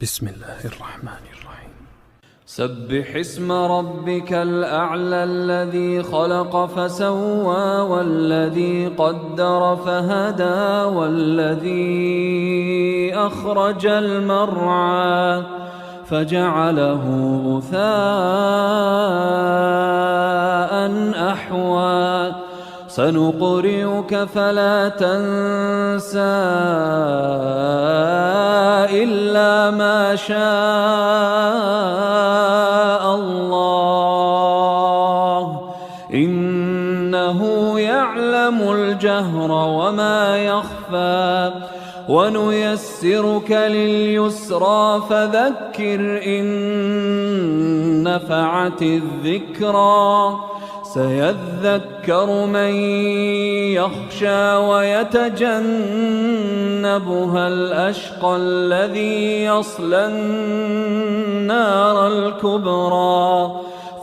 بسم الله الرحمن الرحيم. سبح اسم ربك الأعلى الذي خلق فسوى والذي قدر فهدى والذي أخرج المرعى فجعله غثاء أحوى سنقرئك فلا تنسى إلا ما شاء الله إنه يعلم الجهر وما يخفى ونيسرك لليسرى فذكر إن نفعت الذكرى سيذكر من يخشى ويتجنبها الأشقى الذي يصلى النار الكبرى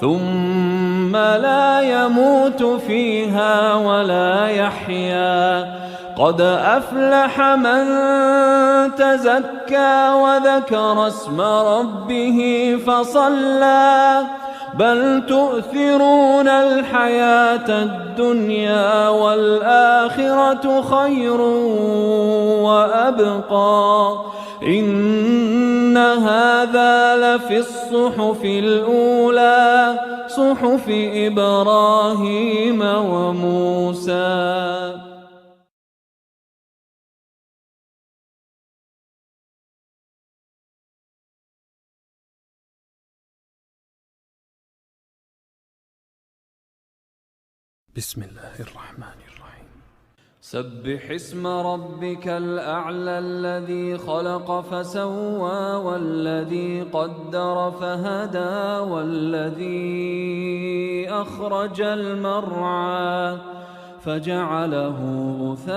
ثم لا يموت فيها ولا يحيا قد أفلح من تزكى وذكر اسم ربه فصلى بل تؤثرون الحياة الدنيا والآخرة خير وأبقى إن هذا لفي الصحف الأولى صحف إبراهيم وموسى. بسم الله الرحمن الرحيم. سبح اسم ربك الأعلى الذي خلق فسوى والذي قدر فهدى والذي أخرج المرعى فجعله غثاء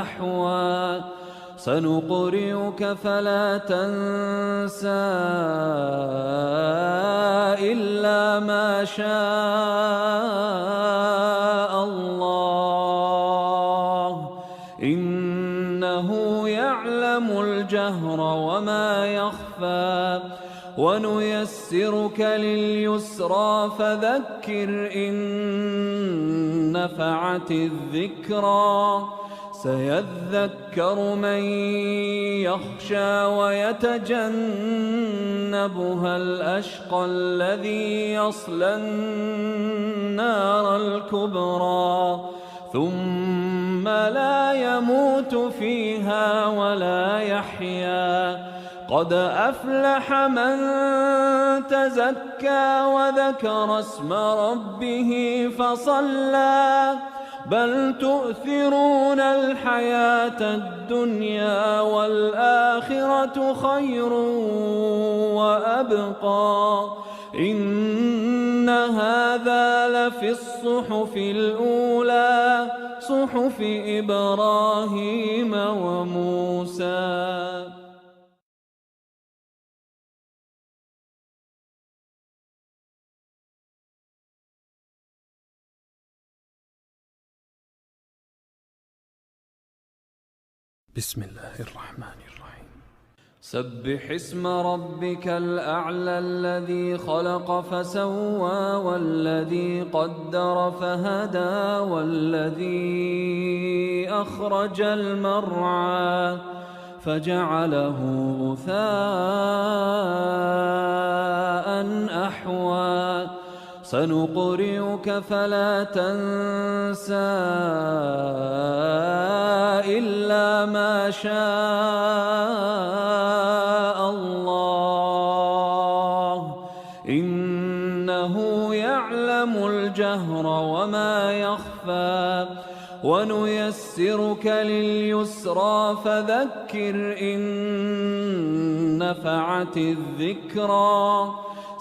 أحوى سنقرئك فلا تنسى إلا ما شاء الله إنه يعلم الجهر وما يخفى ونيسرك لليسرى فذكر إن نفعت الذكرى سيذكر من يخشى ويتجنبها الأشقى الذي يصلى النار الكبرى ثم لا يموت فيها ولا يحيا قد أفلح من تزكى وذكر اسم ربه فصلى بل تؤثرون الحياة الدنيا والآخرة خير وأبقى إن هذا لفي الصحف الأولى صحف إبراهيم وموسى. بسم الله الرحمن الرحيم. سبح اسم ربك الأعلى الذي خلق فسوى والذي قدر فهدى والذي أخرج المرعى فجعله غثاء أحوى سنقرئك فلا تنسى إلا ما شاء الله إنه يعلم الجهر وما يخفى ونيسرك لليسرى فذكر إن نفعت الذكرى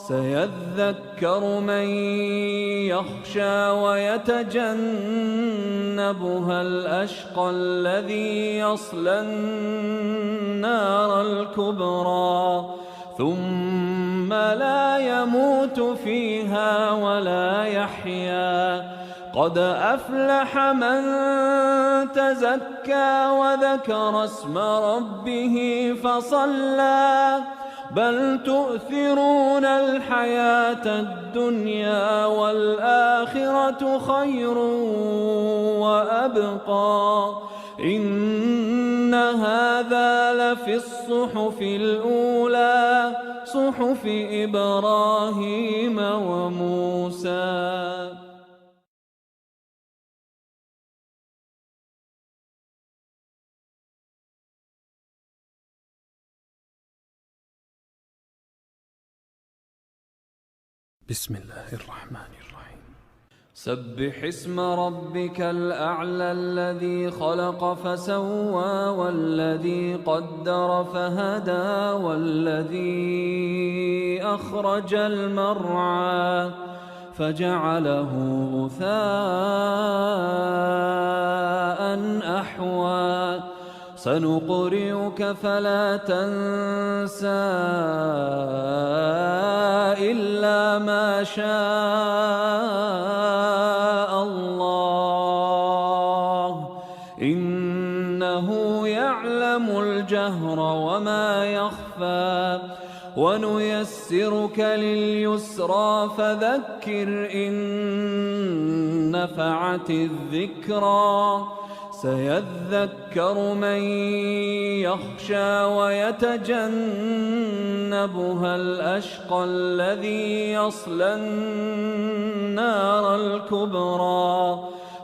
سيذكر من يخشى ويتجنبها الأشقى الذي يصلى النار الكبرى ثم لا يموت فيها ولا يحيا قد أفلح من تزكى وذكر اسم ربه فصلى بل تؤثرون الحياة الدنيا والآخرة خير وأبقى إن هذا لفي الصحف الأولى صحف إبراهيم وموسى. بسم الله الرحمن الرحيم. سبح اسم ربك الأعلى الذي خلق فسوى والذي قدر فهدى والذي أخرج المرعى فجعله غثاء أحوى سنقرئك فلا تنسى إلا ما شاء الله إنه يعلم الجهر وما يخفى ونيسرك لليسرى فذكر إن نفعت الذكرى سيذكر من يخشى ويتجنبها الأشقى الذي يصلى النار الكبرى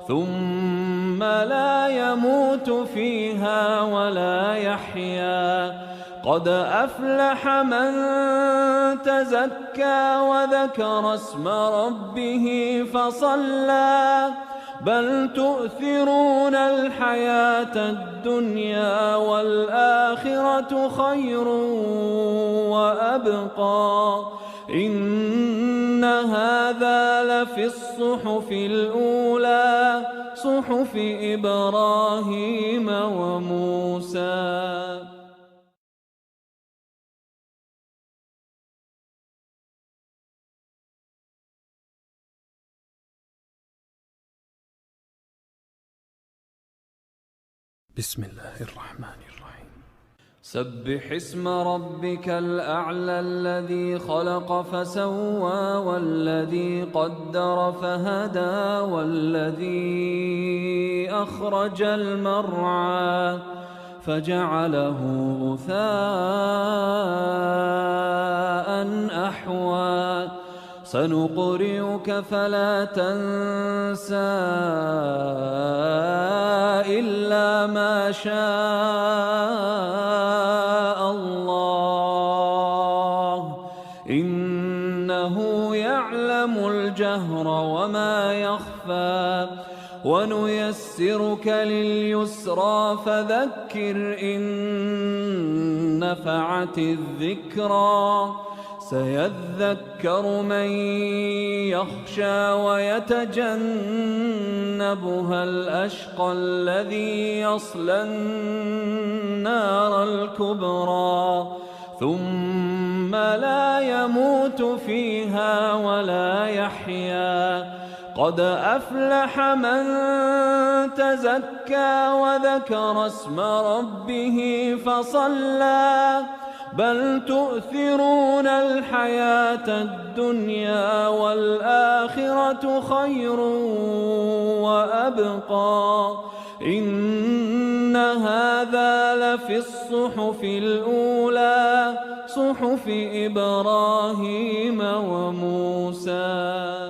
ثم لا يموت فيها ولا يحيا قد أفلح من تزكى وذكر اسم ربه فصلى بل تؤثرون الحياة الدنيا والآخرة خير وأبقى إن هذا لفي الصحف الأولى صحف إبراهيم وموسى. بسم الله الرحمن الرحيم. سبح اسم ربك الأعلى الذي خلق فسوى والذي قدر فهدى والذي أخرج المرعى فجعله غثاء أحوى سنقرئك فلا تنسى إلا ما شاء الله إنه يعلم الجهر وما يخفى ونيسرك لليسرى فذكر إن نفعت الذكرى سيذكر من يخشى ويتجنبها الأشقى الذي يصلى النار الكبرى ثم لا يموت فيها ولا يحيا قد أفلح من تزكى وذكر اسم ربه فصلى بل تؤثرون الحياة الدنيا والآخرة خير وأبقى إن هذا لفي الصحف الأولى صحف إبراهيم وموسى.